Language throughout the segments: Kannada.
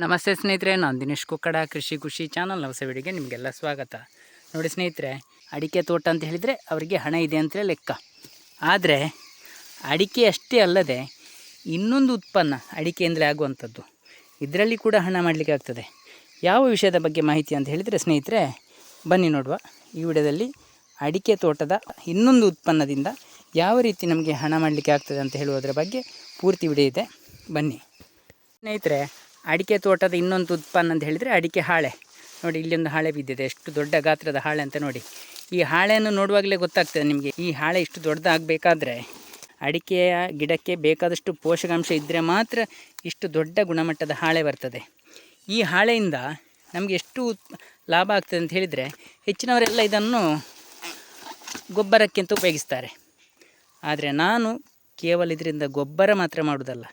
ನಮಸ್ತೆ ಸ್ನೇಹಿತರೆ, ನಾನು ದಿನೇಶ್ ಕುಕ್ಕಡ ಕೃಷಿ ಖುಷಿ ಚಾನಲ್ ಹೊಸ ವಿಡಿಯೋಗೆ ನಿಮಗೆಲ್ಲ ಸ್ವಾಗತ. ನೋಡಿ ಸ್ನೇಹಿತರೆ, ಅಡಿಕೆ ತೋಟ ಅಂತ ಹೇಳಿದರೆ ಅವರಿಗೆ ಹಣ ಇದೆ ಅಂತಲೇ ಲೆಕ್ಕ. ಆದರೆ ಅಡಿಕೆ ಅಷ್ಟೇ ಅಲ್ಲದೆ ಇನ್ನೊಂದು ಉತ್ಪನ್ನ ಅಡಿಕೆಯಿಂದಲೇ ಆಗುವಂಥದ್ದು, ಇದರಲ್ಲಿ ಕೂಡ ಹಣ ಮಾಡಲಿಕ್ಕೆ ಆಗ್ತದೆ. ಯಾವ ವಿಷಯದ ಬಗ್ಗೆ ಮಾಹಿತಿ ಅಂತ ಹೇಳಿದರೆ ಸ್ನೇಹಿತರೆ, ಬನ್ನಿ ನೋಡುವ. ಈ ವಿಡಿಯೋದಲ್ಲಿ ಅಡಿಕೆ ತೋಟದ ಇನ್ನೊಂದು ಉತ್ಪನ್ನದಿಂದ ಯಾವ ರೀತಿ ನಮಗೆ ಹಣ ಮಾಡಲಿಕ್ಕೆ ಆಗ್ತದೆ ಅಂತ ಹೇಳುವುದರ ಬಗ್ಗೆ ಪೂರ್ತಿ ವಿಡಿಯೋ ಇದೆ, ಬನ್ನಿ ಸ್ನೇಹಿತರೆ. ಅಡಿಕೆ ತೋಟದ ಇನ್ನೊಂದು ಉತ್ಪನ್ನ ಅಂತ ಹೇಳಿದರೆ ಅಡಿಕೆ ಹಾಳೆ. ನೋಡಿ, ಇಲ್ಲೊಂದು ಹಾಳೆ ಬಿದ್ದಿದೆ, ಎಷ್ಟು ದೊಡ್ಡ ಗಾತ್ರದ ಹಾಳೆ ಅಂತ ನೋಡಿ. ಈ ಹಾಳೆಯನ್ನು ನೋಡುವಾಗಲೇ ಗೊತ್ತಾಗ್ತದೆ ನಿಮಗೆ, ಈ ಹಾಳೆ ಇಷ್ಟು ದೊಡ್ಡದಾಗಬೇಕಾದ್ರೆ ಅಡಿಕೆಯ ಗಿಡಕ್ಕೆ ಬೇಕಾದಷ್ಟು ಪೋಷಕಾಂಶ ಇದ್ದರೆ ಮಾತ್ರ ಇಷ್ಟು ದೊಡ್ಡ ಗುಣಮಟ್ಟದ ಹಾಳೆ ಬರ್ತದೆ. ಈ ಹಾಳೆಯಿಂದ ನಮಗೆ ಎಷ್ಟು ಲಾಭ ಆಗ್ತದೆ ಅಂತ ಹೇಳಿದರೆ, ಹೆಚ್ಚಿನವರೆಲ್ಲ ಇದನ್ನು ಗೊಬ್ಬರಕ್ಕಿಂತ ಉಪಯೋಗಿಸ್ತಾರೆ. ಆದರೆ ನಾನು ಕೇವಲ ಇದರಿಂದ ಗೊಬ್ಬರ ಮಾತ್ರ ಮಾಡುವುದಲ್ಲ,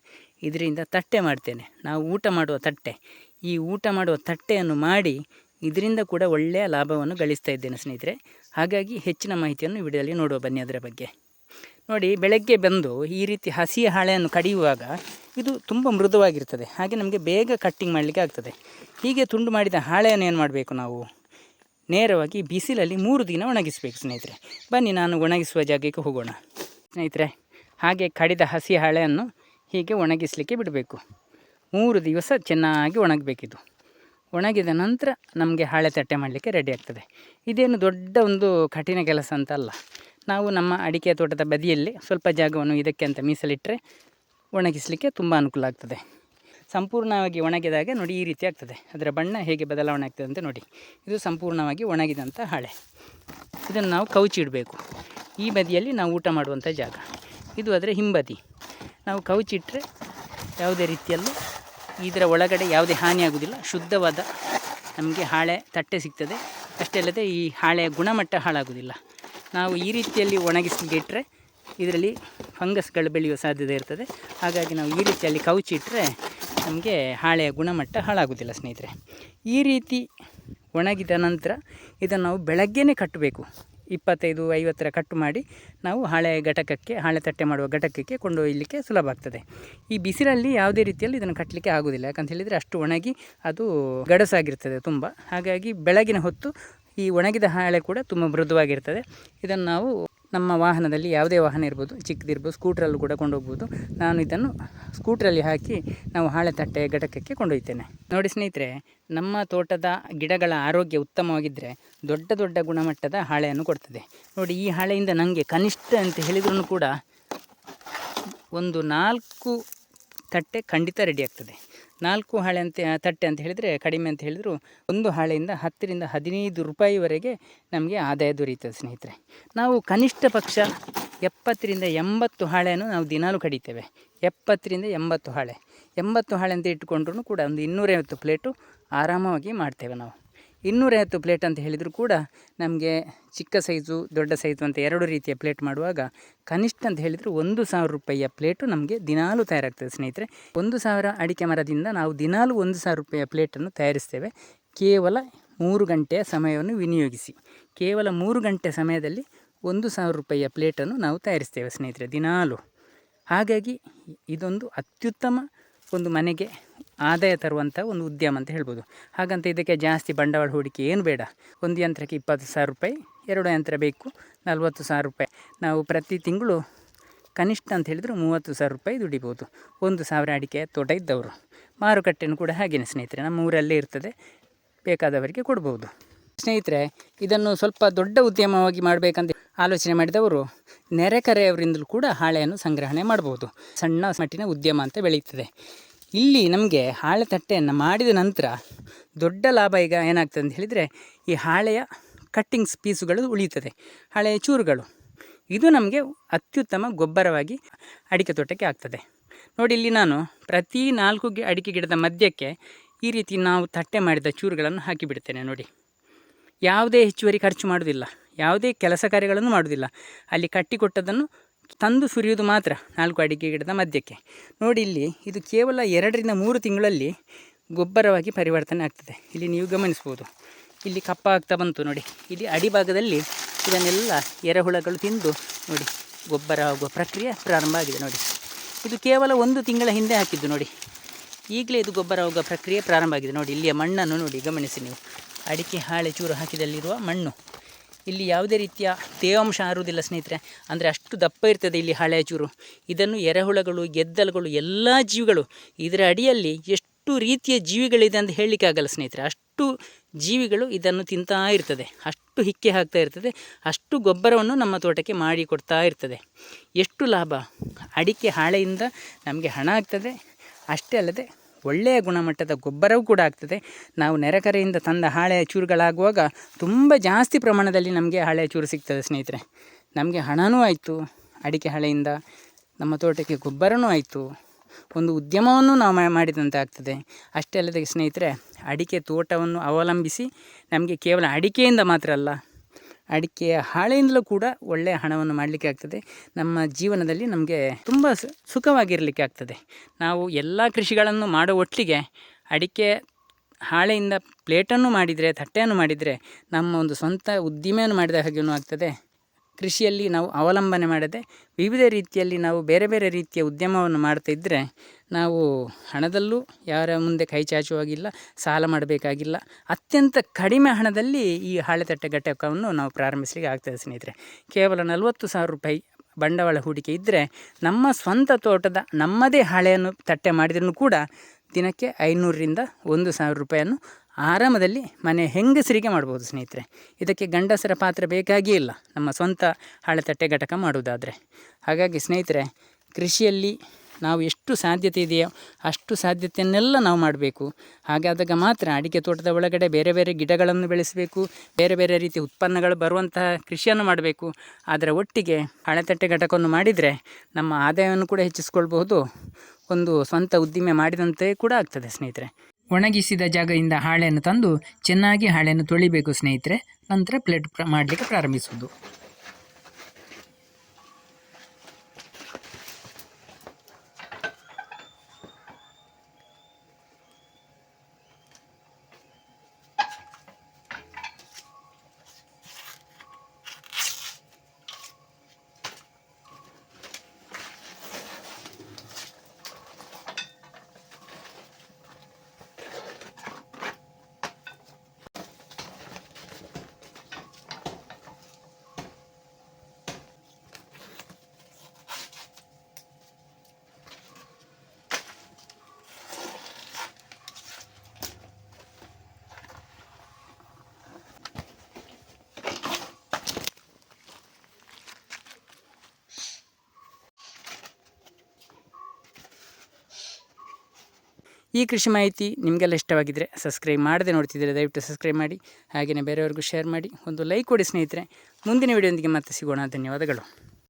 ಇದರಿಂದ ತಟ್ಟೆ ಮಾಡ್ತೇನೆ. ನಾವು ಊಟ ಮಾಡುವ ತಟ್ಟೆ, ಈ ಊಟ ಮಾಡುವ ತಟ್ಟೆಯನ್ನು ಮಾಡಿ ಇದರಿಂದ ಕೂಡ ಒಳ್ಳೆಯ ಲಾಭವನ್ನು ಗಳಿಸ್ತಾ ಇದ್ದೇನೆ ಸ್ನೇಹಿತರೆ. ಹಾಗಾಗಿ ಹೆಚ್ಚಿನ ಮಾಹಿತಿಯನ್ನು ಈ ವಿಡಿಯೋದಲ್ಲಿ ನೋಡುವ, ಬನ್ನಿ ಅದರ ಬಗ್ಗೆ. ನೋಡಿ, ಬೆಳಗ್ಗೆ ಬಂದು ಈ ರೀತಿ ಹಸಿ ಹಾಳೆಯನ್ನು ಕಡಿಯುವಾಗ ಇದು ತುಂಬ ಮೃದುವಾಗಿರ್ತದೆ, ಹಾಗೆ ನಮಗೆ ಬೇಗ ಕಟ್ಟಿಂಗ್ ಮಾಡಲಿಕ್ಕೆ ಆಗ್ತದೆ. ಹೀಗೆ ತುಂಡು ಮಾಡಿದ ಹಾಳೆಯನ್ನು ಏನು ಮಾಡಬೇಕು, ನಾವು ನೇರವಾಗಿ ಬಿಸಿಲಲ್ಲಿ 3 ದಿನ ಒಣಗಿಸಬೇಕು ಸ್ನೇಹಿತರೆ. ಬನ್ನಿ, ನಾನು ಒಣಗಿಸುವ ಜಾಗಕ್ಕೆ ಹೋಗೋಣ ಸ್ನೇಹಿತರೆ. ಹಾಗೆ ಕಡಿದ ಹಸಿ ಹಾಳೆಯನ್ನು ಹೀಗೆ ಒಣಗಿಸಲಿಕ್ಕೆ ಬಿಡಬೇಕು. 3 ದಿವಸ ಚೆನ್ನಾಗಿ ಒಣಗಬೇಕಿದು. ಒಣಗಿದ ನಂತರ ನಮಗೆ ಹಾಳೆ ತಟ್ಟೆ ಮಾಡಲಿಕ್ಕೆ ರೆಡಿ ಆಗ್ತದೆ. ಇದೇನು ದೊಡ್ಡ ಒಂದು ಕಠಿಣ ಕೆಲಸ ಅಂತಲ್ಲ. ನಾವು ನಮ್ಮ ಅಡಿಕೆ ತೋಟದ ಬದಿಯಲ್ಲಿ ಸ್ವಲ್ಪ ಜಾಗವನ್ನು ಇದಕ್ಕೆ ಅಂತ ಮೀಸಲಿಟ್ಟರೆ ಒಣಗಿಸಲಿಕ್ಕೆ ತುಂಬ ಅನುಕೂಲ ಆಗ್ತದೆ. ಸಂಪೂರ್ಣವಾಗಿ ಒಣಗಿದಾಗ ನೋಡಿ ಈ ರೀತಿ ಆಗ್ತದೆ. ಅದರ ಬಣ್ಣ ಹೇಗೆ ಬದಲಾವಣೆ ಆಗ್ತದೆ ಅಂತ ನೋಡಿ. ಇದು ಸಂಪೂರ್ಣವಾಗಿ ಒಣಗಿದಂಥ ಹಾಳೆ. ಇದನ್ನು ನಾವು ಕವುಚಿಡಬೇಕು. ಈ ಬದಿಯಲ್ಲಿ ನಾವು ಊಟ ಮಾಡುವಂಥ ಜಾಗ, ಇದು ಅದರ ಹಿಂಬದಿ. ನಾವು ಕವುಚಿಟ್ಟರೆ ಯಾವುದೇ ರೀತಿಯಲ್ಲೂ ಇದರ ಒಳಗಡೆ ಯಾವುದೇ ಹಾನಿಯಾಗುವುದಿಲ್ಲ, ಶುದ್ಧವಾದ ನಮಗೆ ಹಾಳೆ ತಟ್ಟೆ ಸಿಗ್ತದೆ. ಅಷ್ಟೇ ಅಲ್ಲದೆ ಈ ಹಾಳೆಯ ಗುಣಮಟ್ಟ ಹಾಳಾಗುವುದಿಲ್ಲ. ನಾವು ಈ ರೀತಿಯಲ್ಲಿ ಒಣಗಿಸಲಿಕ್ಕೆ ಇಟ್ಟರೆ ಇದರಲ್ಲಿ ಫಂಗಸ್ಗಳು ಬೆಳೆಯುವ ಸಾಧ್ಯತೆ ಇರ್ತದೆ. ಹಾಗಾಗಿ ನಾವು ಈ ರೀತಿಯಲ್ಲಿ ಕವುಚಿಟ್ಟರೆ ನಮಗೆ ಹಾಳೆಯ ಗುಣಮಟ್ಟ ಹಾಳಾಗುವುದಿಲ್ಲ ಸ್ನೇಹಿತರೆ. ಈ ರೀತಿ ಒಣಗಿದ ನಂತರ ಇದನ್ನು ನಾವು ಬೆಳಗ್ಗೆನೇ ಕಟ್ಟಬೇಕು. 25-50 ಕಟ್ಟು ಮಾಡಿ ನಾವು ಹಾಳೆ ಘಟಕಕ್ಕೆ, ಹಾಳೆ ತಟ್ಟೆ ಮಾಡುವ ಘಟಕಕ್ಕೆ ಕೊಂಡೊಯ್ಯಲಿಕ್ಕೆ ಸುಲಭ ಆಗ್ತದೆ. ಈ ಬಿಸಿಲಲ್ಲಿ ಯಾವುದೇ ರೀತಿಯಲ್ಲಿ ಇದನ್ನು ಕಟ್ಟಲಿಕ್ಕೆ ಆಗೋದಿಲ್ಲ, ಯಾಕಂತ ಹೇಳಿದರೆ ಅಷ್ಟು ಒಣಗಿ ಅದು ಗಡಸಾಗಿರ್ತದೆ ತುಂಬ. ಹಾಗಾಗಿ ಬೆಳಗಿನ ಹೊತ್ತು ಈ ಒಣಗಿದ ಹಾಳೆ ಕೂಡ ತುಂಬ ಮೃದುವಾಗಿರ್ತದೆ. ಇದನ್ನು ನಾವು ನಮ್ಮ ವಾಹನದಲ್ಲಿ, ಯಾವುದೇ ವಾಹನ ಇರ್ಬೋದು, ಚಿಕ್ಕದಿರ್ಬೋದು, ಸ್ಕೂಟ್ರಲ್ಲೂ ಕೂಡ ಕೊಂಡೋಗ್ಬೋದು. ನಾನು ಇದನ್ನು ಸ್ಕೂಟ್ರಲ್ಲಿ ಹಾಕಿ ನಾವು ಹಾಳೆ ತಟ್ಟೆ ಘಟಕಕ್ಕೆ ಕೊಂಡೊಯ್ತೇನೆ. ನೋಡಿ ಸ್ನೇಹಿತರೆ, ನಮ್ಮ ತೋಟದ ಗಿಡಗಳ ಆರೋಗ್ಯ ಉತ್ತಮವಾಗಿದ್ದರೆ ದೊಡ್ಡ ದೊಡ್ಡ ಗುಣಮಟ್ಟದ ಹಾಳೆಯನ್ನು ಕೊಡ್ತದೆ. ನೋಡಿ, ಈ ಹಾಳೆಯಿಂದ ನನಗೆ ಕನಿಷ್ಠ ಅಂತ ಹೇಳಿದ್ರೂ ಕೂಡ ಒಂದು 4 ತಟ್ಟೆ ಖಂಡಿತ ರೆಡಿ ಆಗ್ತದೆ. 4 ಹಾಳೆ ತಟ್ಟೆ ಅಂತ ಹೇಳಿದರೆ ಕಡಿಮೆ ಅಂತ ಹೇಳಿದ್ರು, ಒಂದು ಹಾಳೆಯಿಂದ 10ರಿಂದ 15 ರೂಪಾಯಿವರೆಗೆ ನಮಗೆ ಆದಾಯ ದೊರೆಯುತ್ತದೆ ಸ್ನೇಹಿತರೆ. ನಾವು ಕನಿಷ್ಠ ಪಕ್ಷ 70ರಿಂದ 80 ಹಾಳೆಯನ್ನು ನಾವು ದಿನಾಲೂ ಕಡಿತೇವೆ. 70ರಿಂದ 80 ಹಾಳೆ. 80 ಹಾಳೆ ಅಂತ ಇಟ್ಟುಕೊಂಡ್ರೂ ಕೂಡ ಒಂದು 250 ಪ್ಲೇಟು ಆರಾಮವಾಗಿ ಮಾಡ್ತೇವೆ ನಾವು. 250 ಪ್ಲೇಟ್ ಅಂತ ಹೇಳಿದರೂ ಕೂಡ ನಮಗೆ ಚಿಕ್ಕ ಸೈಜು, ದೊಡ್ಡ ಸೈಜು ಅಂತ 2 ರೀತಿಯ ಪ್ಲೇಟ್ ಮಾಡುವಾಗ ಕನಿಷ್ಠ ಅಂತ ಹೇಳಿದರೆ 1,000 ರೂಪಾಯಿಯ ಪ್ಲೇಟು ನಮಗೆ ದಿನಾಲೂ ತಯಾರಾಗ್ತದೆ ಸ್ನೇಹಿತರೆ. 1,000 ಅಡಿಕೆ ಮರದಿಂದ ನಾವು ದಿನಾಲೂ 1,000 ರೂಪಾಯಿಯ ಪ್ಲೇಟನ್ನು ತಯಾರಿಸ್ತೇವೆ. ಕೇವಲ 3 ಗಂಟೆಯ ಸಮಯವನ್ನು ವಿನಿಯೋಗಿಸಿ. ಕೇವಲ 3 ಗಂಟೆ ಸಮಯದಲ್ಲಿ 1,000 ರೂಪಾಯಿಯ ಪ್ಲೇಟನ್ನು ನಾವು ತಯಾರಿಸ್ತೇವೆ ಸ್ನೇಹಿತರೆ ದಿನಾಲೂ. ಹಾಗಾಗಿ ಇದೊಂದು ಅತ್ಯುತ್ತಮ ಒಂದು ಮನೆಗೆ ಆದಾಯ ತರುವಂಥ ಒಂದು ಉದ್ಯಮ ಅಂತ ಹೇಳ್ಬೋದು. ಹಾಗಂತ ಇದಕ್ಕೆ ಜಾಸ್ತಿ ಬಂಡವಾಳ ಹೂಡಿಕೆ ಏನು ಬೇಡ. ಒಂದು ಯಂತ್ರಕ್ಕೆ 20,000 ರೂಪಾಯಿ, 2 ಯಂತ್ರ ಬೇಕು, 40,000 ರೂಪಾಯಿ. ನಾವು ಪ್ರತಿ ತಿಂಗಳು ಕನಿಷ್ಠ ಅಂತ ಹೇಳಿದ್ರು 30,000 ರೂಪಾಯಿ ದುಡಿಬೋದು 1,000 ಅಡಿಕೆ ತೋಟ ಇದ್ದವರು. ಮಾರುಕಟ್ಟೆನೂ ಕೂಡ ಹಾಗೇನೆ ಸ್ನೇಹಿತರೆ, ನಮ್ಮ ಊರಲ್ಲೇ ಇರ್ತದೆ, ಬೇಕಾದವರಿಗೆ ಕೊಡ್ಬೋದು ಸ್ನೇಹಿತರೆ. ಇದನ್ನು ಸ್ವಲ್ಪ ದೊಡ್ಡ ಉದ್ಯಮವಾಗಿ ಮಾಡಬೇಕಂತ ಆಲೋಚನೆ ಮಾಡಿದವರು ನೆರೆಕರೆಯವರಿಂದಲೂ ಕೂಡ ಹಾಳೆಯನ್ನು ಸಂಗ್ರಹಣೆ ಮಾಡ್ಬೋದು. ಸಣ್ಣ ಮಟ್ಟಿನ ಉದ್ಯಮ ಅಂತ ಬೆಳೀತದೆ. ಇಲ್ಲಿ ನಮಗೆ ಹಾಳೆ ತಟ್ಟೆಯನ್ನು ಮಾಡಿದ ನಂತರ ದೊಡ್ಡ ಲಾಭ ಈಗ ಏನಾಗ್ತದೆ ಅಂತ ಹೇಳಿದರೆ, ಈ ಹಾಳೆಯ ಕಟ್ಟಿಂಗ್ಸ್ ಪೀಸುಗಳು ಉಳಿಯುತ್ತದೆ, ಹಾಳೆಯ ಚೂರುಗಳು. ಇದು ನಮಗೆ ಅತ್ಯುತ್ತಮ ಗೊಬ್ಬರವಾಗಿ ಅಡಿಕೆ ತೋಟಕ್ಕೆ ಆಗ್ತದೆ. ನೋಡಿ, ಇಲ್ಲಿ ನಾನು ಪ್ರತಿ 4 ಅಡಿಕೆ ಗಿಡದ ಮಧ್ಯಕ್ಕೆ ಈ ರೀತಿ ನಾವು ತಟ್ಟೆ ಮಾಡಿದ ಚೂರುಗಳನ್ನು ಹಾಕಿಬಿಡ್ತೇನೆ. ನೋಡಿ, ಯಾವುದೇ ಹೆಚ್ಚುವರಿ ಖರ್ಚು ಮಾಡೋದಿಲ್ಲ, ಯಾವುದೇ ಕೆಲಸ ಕಾರ್ಯಗಳನ್ನು ಮಾಡೋದಿಲ್ಲ. ಅಲ್ಲಿ ಕಟ್ಟಿಕೊಟ್ಟದನ್ನು ತಂದು ಸುರಿಯುವುದು ಮಾತ್ರ 4 ಅಡಿಕೆ ಗಿಡದ ಮಧ್ಯಕ್ಕೆ. ನೋಡಿ, ಇಲ್ಲಿ ಇದು ಕೇವಲ 2ರಿಂದ 3 ತಿಂಗಳಲ್ಲಿ ಗೊಬ್ಬರವಾಗಿ ಪರಿವರ್ತನೆ ಆಗ್ತದೆ. ಇಲ್ಲಿ ನೀವು ಗಮನಿಸ್ಬೋದು, ಇಲ್ಲಿ ಕಪ್ಪ ಆಗ್ತಾ ಬಂತು ನೋಡಿ. ಇಲ್ಲಿ ಅಡಿಭಾಗದಲ್ಲಿ ಇದನ್ನೆಲ್ಲ ಎರೆಹುಳಗಳು ತಿಂದು ನೋಡಿ ಗೊಬ್ಬರ ಆಗುವ ಪ್ರಕ್ರಿಯೆ ಪ್ರಾರಂಭ ಆಗಿದೆ. ನೋಡಿ, ಇದು ಕೇವಲ 1 ತಿಂಗಳ ಹಿಂದೆ ಹಾಕಿದ್ದು. ನೋಡಿ, ಈಗಲೇ ಇದು ಗೊಬ್ಬರ ಹೋಗೋ ಪ್ರಕ್ರಿಯೆ ಪ್ರಾರಂಭ ಆಗಿದೆ. ನೋಡಿ ಇಲ್ಲಿಯ ಮಣ್ಣನ್ನು ನೋಡಿ, ಗಮನಿಸಿ ನೀವು. ಅಡಿಕೆ ಹಾಳೆ ಚೂರು ಹಾಕಿದಲ್ಲಿರುವ ಮಣ್ಣು, ಇಲ್ಲಿ ಯಾವುದೇ ರೀತಿಯ ತೇವಾಂಶ ಆರುವುದಿಲ್ಲ ಸ್ನೇಹಿತರೆ. ಅಂದರೆ ಅಷ್ಟು ದಪ್ಪ ಇರ್ತದೆ ಇಲ್ಲಿ ಹಾಳೆಯ ಚೂರು. ಇದನ್ನು ಎರೆಹುಳಗಳು, ಗೆದ್ದಲುಗಳು, ಎಲ್ಲ ಜೀವಿಗಳು, ಇದರ ಅಡಿಯಲ್ಲಿ ಎಷ್ಟು ರೀತಿಯ ಜೀವಿಗಳಿದೆ ಅಂತ ಹೇಳಲಿಕ್ಕೆ ಆಗಲ್ಲ ಸ್ನೇಹಿತರೆ. ಅಷ್ಟು ಜೀವಿಗಳು ಇದನ್ನು ತಿಂತಾ ಇರ್ತದೆ, ಅಷ್ಟು ಹಿಕ್ಕೆ ಹಾಕ್ತಾ ಇರ್ತದೆ, ಅಷ್ಟು ಗೊಬ್ಬರವನ್ನು ನಮ್ಮ ತೋಟಕ್ಕೆ ಮಾಡಿ ಕೊಡ್ತಾ ಇರ್ತದೆ. ಎಷ್ಟು ಲಾಭ! ಅಡಿಕೆ ಹಾಳೆಯಿಂದ ನಮಗೆ ಹಣ ಆಗ್ತದೆ, ಅಷ್ಟೇ ಅಲ್ಲದೆ ಒಳ್ಳೆಯ ಗುಣಮಟ್ಟದ ಗೊಬ್ಬರವೂ ಕೂಡ ಆಗ್ತದೆ. ನಾವು ನೆರೆಕರೆಯಿಂದ ತಂದ ಹಾಳೆಯ ಚೂರುಗಳಾಗುವಾಗ ತುಂಬ ಜಾಸ್ತಿ ಪ್ರಮಾಣದಲ್ಲಿ ನಮಗೆ ಹಾಳೆಯ ಚೂರು ಸಿಗ್ತದೆ ಸ್ನೇಹಿತರೆ. ನಮಗೆ ಹಣವೂ ಆಯಿತು, ಅಡಿಕೆ ಹಾಳೆಯಿಂದ ನಮ್ಮ ತೋಟಕ್ಕೆ ಗೊಬ್ಬರವೂ ಆಯಿತು, ಒಂದು ಉದ್ಯಮವನ್ನು ನಾವು ಮಾಡಿದಂತೆ ಆಗ್ತದೆ. ಅಷ್ಟೇ ಅಲ್ಲದೆ ಸ್ನೇಹಿತರೆ, ಅಡಿಕೆ ತೋಟವನ್ನು ಅವಲಂಬಿಸಿ ನಮಗೆ ಕೇವಲ ಅಡಿಕೆಯಿಂದ ಮಾತ್ರ ಅಲ್ಲ, ಅಡಿಕೆಯ ಹಾಳೆಯಿಂದಲೂ ಕೂಡ ಒಳ್ಳೆಯ ಹಣವನ್ನು ಮಾಡಲಿಕ್ಕೆ ಆಗ್ತದೆ. ನಮ್ಮ ಜೀವನದಲ್ಲಿ ನಮಗೆ ತುಂಬ ಸುಖವಾಗಿರಲಿಕ್ಕೆ ಆಗ್ತದೆ. ನಾವು ಎಲ್ಲ ಕೃಷಿಗಳನ್ನು ಮಾಡೋ ಒಟ್ಟಿಗೆ ಅಡಿಕೆ ಹಾಳೆಯಿಂದ ಪ್ಲೇಟನ್ನು ಮಾಡಿದರೆ, ತಟ್ಟೆಯನ್ನು ಮಾಡಿದರೆ, ನಮ್ಮ ಒಂದು ಸ್ವಂತ ಉದ್ದಿಮೆಯನ್ನು ಮಾಡಿದ ಹಾಗೆಯೂ ಆಗ್ತದೆ. ಕೃಷಿಯಲ್ಲಿ ನಾವು ಅವಲಂಬನೆ ಮಾಡದೆ ವಿವಿಧ ರೀತಿಯಲ್ಲಿ ನಾವು ಬೇರೆ ಬೇರೆ ರೀತಿಯ ಉದ್ಯಮವನ್ನು ಮಾಡ್ತಾ ಇದ್ದರೆ ನಾವು ಹಣದಲ್ಲೂ ಯಾರ ಮುಂದೆ ಕೈ ಚಾಚುವಾಗಿಲ್ಲ, ಸಾಲ ಮಾಡಬೇಕಾಗಿಲ್ಲ. ಅತ್ಯಂತ ಕಡಿಮೆ ಹಣದಲ್ಲಿ ಈ ಹಾಳೆ ತಟ್ಟೆ ಘಟಕವನ್ನು ನಾವು ಪ್ರಾರಂಭಿಸಲಿಕ್ಕೆ ಆಗ್ತದೆ ಸ್ನೇಹಿತರೆ. ಕೇವಲ 40,000 ರೂಪಾಯಿ ಬಂಡವಾಳ ಹೂಡಿಕೆ ಇದ್ದರೆ ನಮ್ಮ ಸ್ವಂತ ತೋಟದ ನಮ್ಮದೇ ಹಾಳೆಯನ್ನು ತಟ್ಟೆ ಮಾಡಿದ್ರೂ ಕೂಡ ದಿನಕ್ಕೆ 500ರಿಂದ 1,000 ರೂಪಾಯಿಯನ್ನು ಆರಾಮದಲ್ಲಿ ಮನೆ ಹೆಂಗಸರಿಗೆ ಮಾಡ್ಬೋದು ಸ್ನೇಹಿತರೆ. ಇದಕ್ಕೆ ಗಂಡಸರ ಪಾತ್ರ ಬೇಕಾಗಿಯೇ ಇಲ್ಲ ನಮ್ಮ ಸ್ವಂತ ಹಾಳೆ ತಟ್ಟೆ ಘಟಕ ಮಾಡುವುದಾದರೆ. ಹಾಗಾಗಿ ಸ್ನೇಹಿತರೆ, ಕೃಷಿಯಲ್ಲಿ ನಾವು ಎಷ್ಟು ಸಾಧ್ಯತೆ ಇದೆಯೋ ಅಷ್ಟು ಸಾಧ್ಯತೆಯನ್ನೆಲ್ಲ ನಾವು ಮಾಡಬೇಕು. ಹಾಗಾದಾಗ ಮಾತ್ರ ಅಡಿಕೆ ತೋಟದ ಒಳಗಡೆ ಬೇರೆ ಬೇರೆ ಗಿಡಗಳನ್ನು ಬೆಳೆಸಬೇಕು, ಬೇರೆ ಬೇರೆ ರೀತಿಯ ಉತ್ಪನ್ನಗಳು ಬರುವಂತಹ ಕೃಷಿಯನ್ನು ಮಾಡಬೇಕು. ಅದರ ಒಟ್ಟಿಗೆ ಹಾಳೆತಟ್ಟೆ ಘಟಕವನ್ನು ಮಾಡಿದರೆ ನಮ್ಮ ಆದಾಯವನ್ನು ಕೂಡ ಹೆಚ್ಚಿಸ್ಕೊಳ್ಬಹುದು, ಒಂದು ಸ್ವಂತ ಉದ್ದಿಮೆ ಮಾಡಿದಂತೆ ಕೂಡ ಆಗ್ತದೆ ಸ್ನೇಹಿತರೆ. ಒಣಗಿಸಿದ ಜಾಗದಿಂದ ಹಾಳೆಯನ್ನು ತಂದು ಚೆನ್ನಾಗಿ ಹಾಳೆಯನ್ನು ತೊಳಿಬೇಕು ಸ್ನೇಹಿತರೆ. ನಂತರ ಪ್ಲೇಟ್ ಮಾಡಲಿಕ್ಕೆ ಪ್ರಾರಂಭಿಸುವುದು. ಈ ಕೃಷಿ ಮಾಹಿತಿ ನಿಮಗೆಲ್ಲ ಇಷ್ಟವಾಗಿದ್ದರೆ, ಸಬ್ಸ್ಕ್ರೈಬ್ ಮಾಡದೆ ನೋಡ್ತಿದ್ದರೆ ದಯವಿಟ್ಟು ಸಬ್ಸ್ಕ್ರೈಬ್ ಮಾಡಿ, ಹಾಗೆಯೇ ಬೇರೆಯವ್ರಿಗೂ ಶೇರ್ ಮಾಡಿ, ಒಂದು ಲೈಕ್ ಕೊಡಿ ಸ್ನೇಹಿತರೆ. ಮುಂದಿನ ವಿಡಿಯೋದೊಂದಿಗೆ ಮತ್ತೆ ಸಿಗೋಣ. ಧನ್ಯವಾದಗಳು.